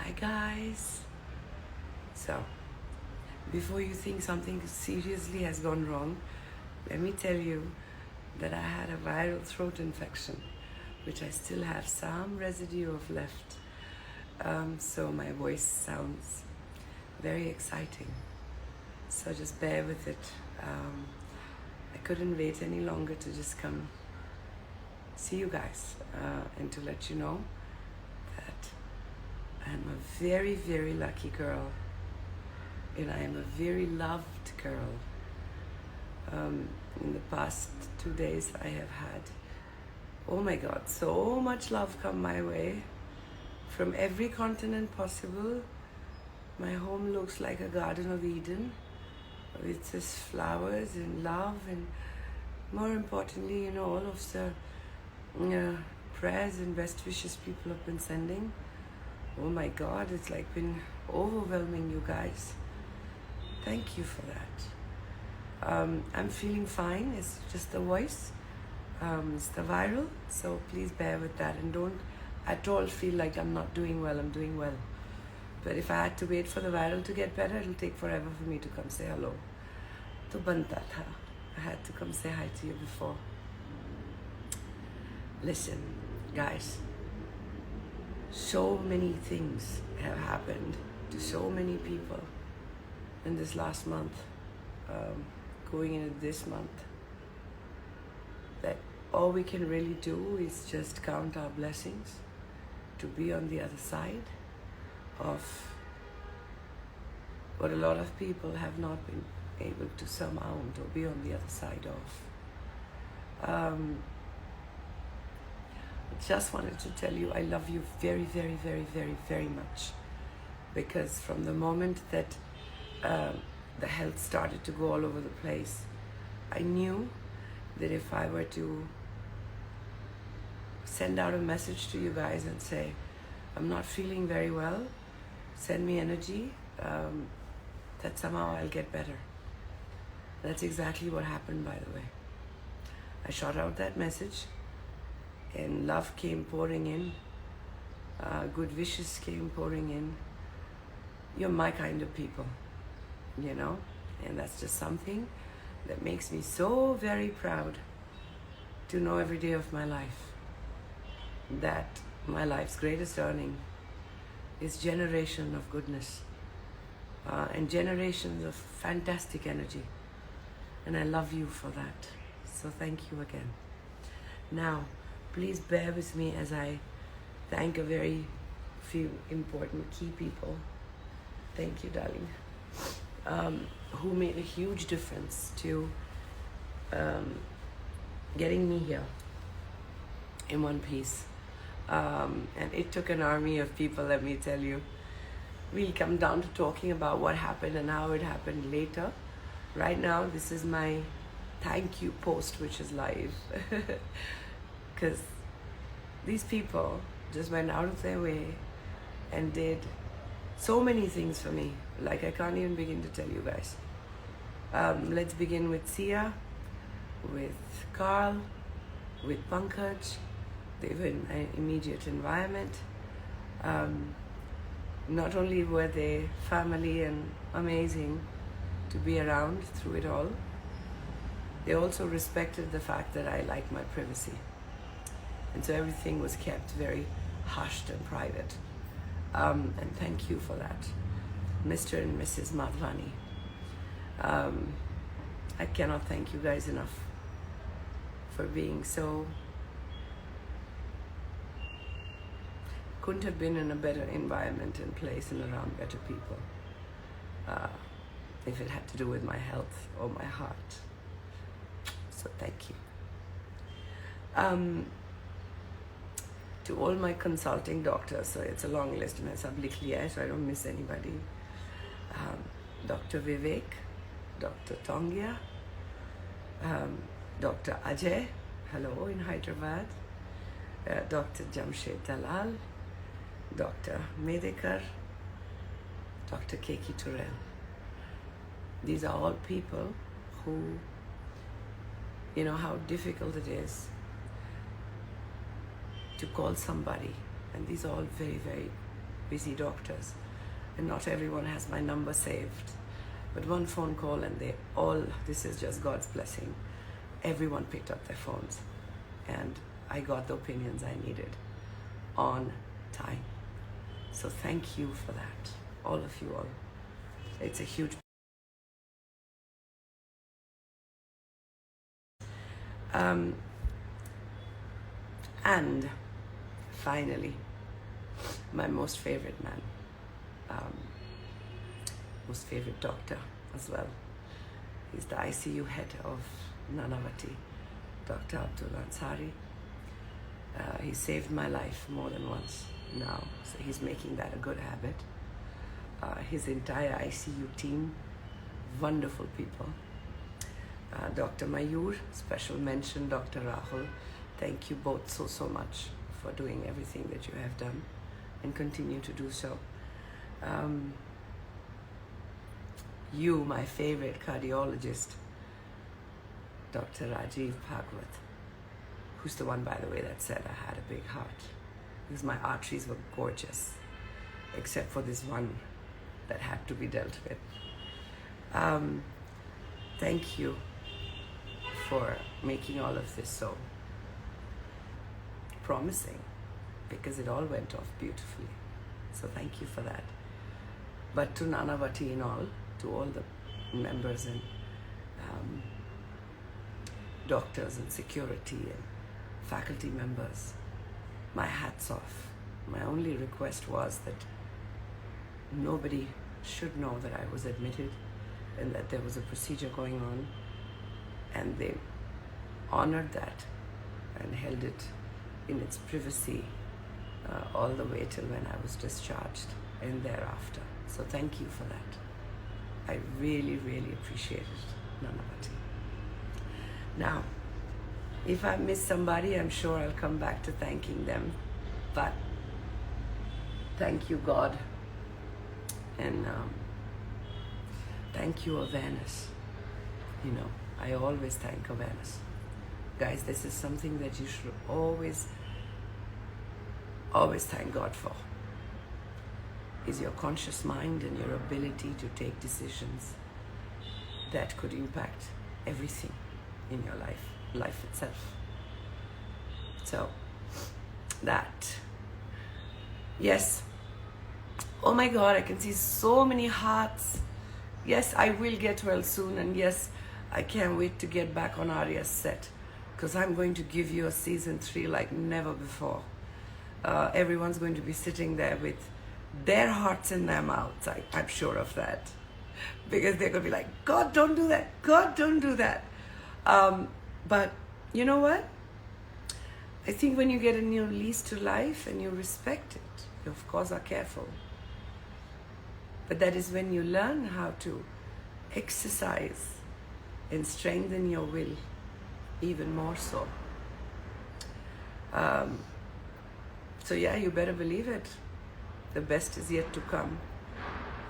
Hi guys. So, before you think something seriously has gone wrong, let me tell you that I had a viral throat infection, which I still have some residue of left. So my voice sounds very exciting. So just bear with it. I couldn't wait any longer to just come see you guys and to let you know that I'm a very, very lucky girl, and I am a very loved girl. In the past 2 days, I have had, oh my God, so much love come my way from every continent possible. My home looks like a Garden of Eden with just flowers and love, and more importantly, all of the prayers and best wishes people have been sending. Oh my God, it's like been overwhelming, you guys. Thank you for that. I'm feeling fine. It's just the voice. It's the viral. So please bear with that and don't at all feel like I'm not doing well. I'm doing well. But if I had to wait for the viral to get better, it'll take forever for me to come say hello. To banta tha. I had to come say hi to you before. Listen, guys. So many things have happened to so many people in this last month, going into this month, that all we can really do is just count our blessings to be on the other side of what a lot of people have not been able to surmount or be on the other side of. I just wanted to tell you I love you very, very, very, very, very much, because from the moment that the health started to go all over the place, I knew that if I were to send out a message to you guys and say, I'm not feeling very well, send me energy, that somehow I'll get better. That's exactly what happened, by the way. I shot out that message, and love came pouring in, good wishes came pouring in. You're my kind of people, and that's just something that makes me so very proud to know every day of my life that my life's greatest earning is generation of goodness and generations of fantastic energy, and I love you for that. So thank you again. Now, please bear with me as I thank a very few important key people. Thank you, darling. Who made a huge difference to getting me here in one piece. And it took an army of people, let me tell you. We'll come down to talking about what happened and how it happened later. Right now, this is my thank you post, which is live. Because these people just went out of their way and did so many things for me. Like, I can't even begin to tell you guys. Let's begin with Sia, with Carl, with Pankaj. They were in my immediate environment. Not only were they family and amazing to be around through it all, they also respected the fact that I like my privacy. And so everything was kept very hushed and private. And thank you for that, Mr. and Mrs. Madhvani. I cannot thank you guys enough for being so... Couldn't have been in a better environment and place and around better people if it had to do with my health or my heart. So thank you. To all my consulting doctors, so it's a long list, and sab likh liya hai, so I don't miss anybody. Dr. Vivek, Dr. Tongya, Dr. Ajay, hello in Hyderabad, Dr. Jamshed Dalal, Dr. Medekar, Dr. Keki Turel. These are all people who, how difficult it is to call somebody, and these are all very, very busy doctors, and not everyone has my number saved. But one phone call and they all, this is just God's blessing. Everyone picked up their phones and I got the opinions I needed on time. So thank you for that, all of you all. It's a huge. And finally, my most favorite man, most favorite doctor as well. He's the ICU head of Nanavati, Dr. Abdul Ansari. He saved my life more than once now, so he's making that a good habit. His entire ICU team, wonderful people. Dr. Mayur, special mention, Dr. Rahul. Thank you both so much for doing everything that you have done and continue to do so. You, my favorite cardiologist, Dr. Rajiv Bhagwat, who's the one, by the way, that said I had a big heart, because my arteries were gorgeous, except for this one that had to be dealt with. Thank you for making all of this so promising, because it all went off beautifully. So thank you for that. But to Nanavati in all, to all the members and doctors and security and faculty members, my hat's off. My only request was that nobody should know that I was admitted and that there was a procedure going on, and they honored that and held it in its privacy all the way till when I was discharged and thereafter. So thank you for that. I really appreciate it, Nanavati. Now, if I miss somebody, I'm sure I'll come back to thanking them, but thank you, God, and thank you, awareness. You know, I always thank awareness. Guys, this is something that you should always thank God for, is your conscious mind and your ability to take decisions that could impact everything in your life itself. So, that. Yes. Oh my God, I can see so many hearts. Yes, I will get well soon, and yes, I can't wait to get back on Arya's set, because I'm going to give you a season 3 like never before. Everyone's going to be sitting there with their hearts in their mouths. I'm sure of that, because they're going to be like, God, don't do that. God, don't do that. But you know what? I think when you get a new lease to life and you respect it, you of course are careful. But that is when you learn how to exercise and strengthen your will even more so. So yeah, you better believe it. The best is yet to come.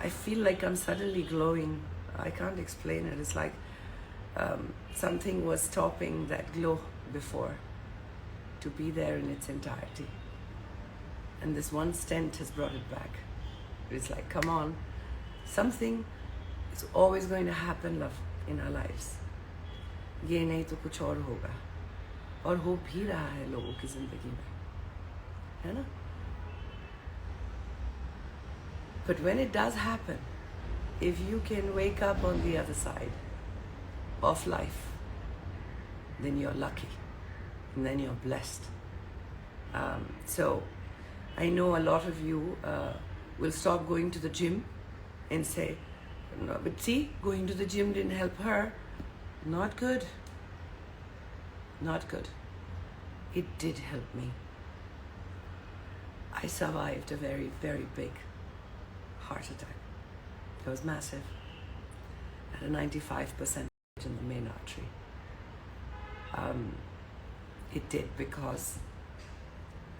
I feel like I'm suddenly glowing. I can't explain it. It's like something was stopping that glow before to be there in its entirety. And this one stent has brought it back. It's like, come on, something is always going to happen, love, in our lives. ये नहीं तो कुछ और होगा, और हो भी रहा है लोगों की जिंदगी में, है ना? But when it does happen, if you can wake up on the other side of life, then you're lucky, and then you're blessed. So I know a lot of you will stop going to the gym and say, no, but see, going to the gym didn't help her. Not good. Not good. It did help me. I survived a very big heart attack. It was massive. At a 95% in the main artery. It did because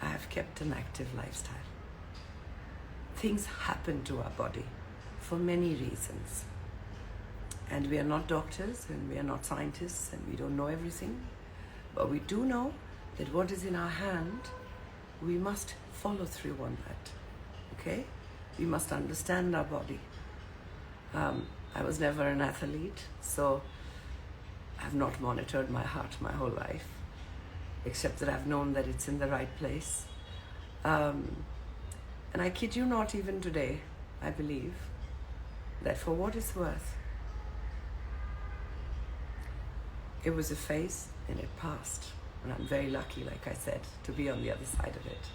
I have kept an active lifestyle. Things happen to our body for many reasons. And we are not doctors, and we are not scientists, and we don't know everything. But we do know that what is in our hand, we must follow through on that. okay? We must understand our body. I was never an athlete, so I've not monitored my heart my whole life, except that I've known that it's in the right place. And I kid you not, even today, I believe that for what it's worth, it was a phase and it passed. And I'm very lucky, like I said, to be on the other side of it.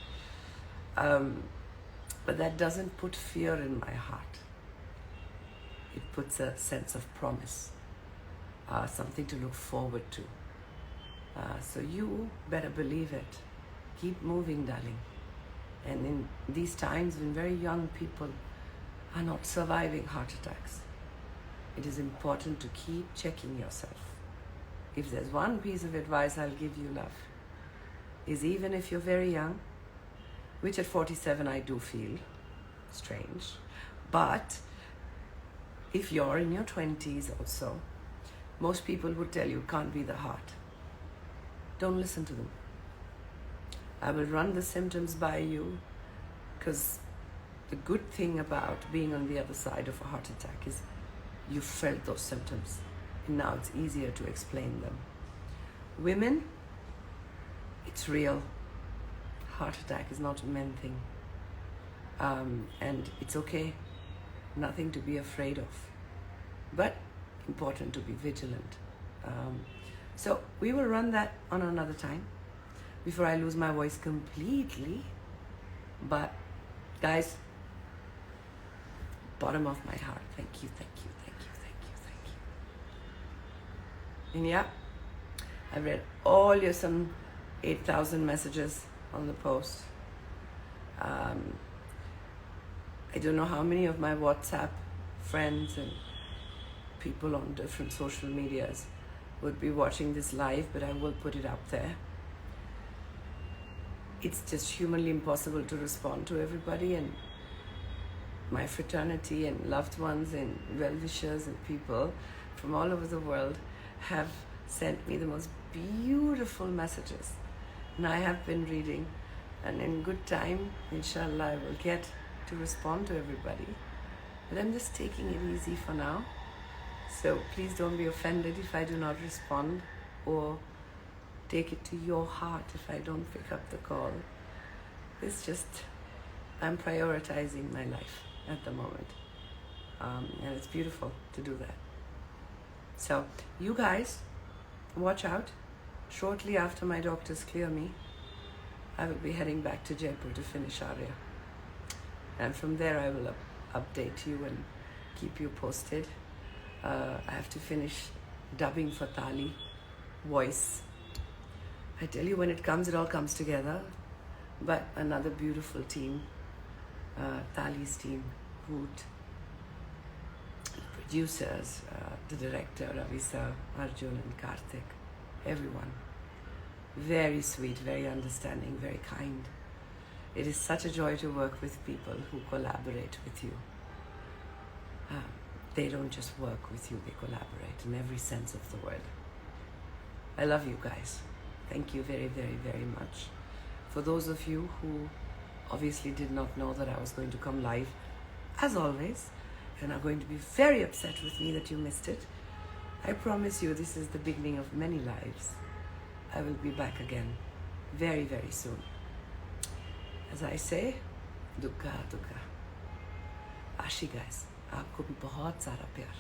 But that doesn't put fear in my heart. It puts a sense of promise, something to look forward to. So you better believe it. Keep moving, darling. And in these times when very young people are not surviving heart attacks, it is important to keep checking yourself. If there's one piece of advice I'll give you, love, is even if you're very young, which at 47 I do feel strange, but if you're in your 20s also, most people would tell you it can't be the heart. Don't listen to them. I will run the symptoms by you, because the good thing about being on the other side of a heart attack is you felt those symptoms, and now it's easier to explain them. Women, it's real. Heart attack is not a men thing. And it's okay. Nothing to be afraid of. But important to be vigilant. So we will run that on another time before I lose my voice completely. But guys, bottom of my heart, thank you, thank you, thank you, thank you, thank you. And yeah, I read all your some 8,000 messages on the post. I don't know how many of my WhatsApp friends and people on different social medias would be watching this live, but I will put it up there. It's just humanly impossible to respond to everybody, and my fraternity and loved ones and well-wishers and people from all over the world have sent me the most beautiful messages, and I have been reading, and in good time, inshallah, I will get to respond to everybody, but I'm just taking it easy for now. So please don't be offended if I do not respond, or take it to your heart if I don't pick up the call. It's just, I'm prioritizing my life at the moment. And it's beautiful to do that. So you guys, watch out. Shortly after my doctors clear me, I will be heading back to Jaipur to finish Arya. And from there I will update you and keep you posted. I have to finish dubbing for Tali, voice. I tell you, when it comes, it all comes together. But another beautiful team, Tali's team, Hoot, the producers, the director, Ravisa, Arjun and Karthik, everyone. Very sweet, very understanding, very kind. It is such a joy to work with people who collaborate with you. They don't just work with you, they collaborate in every sense of the word. I love you guys. Thank you very, very, very much. For those of you who obviously did not know that I was going to come live, as always, and are going to be very upset with me that you missed it, I promise you this is the beginning of many lives. I will be back again very, very soon. As I say, Dukha, Dukha. Ashi guys, आपको भी बहुत सारा प्यार.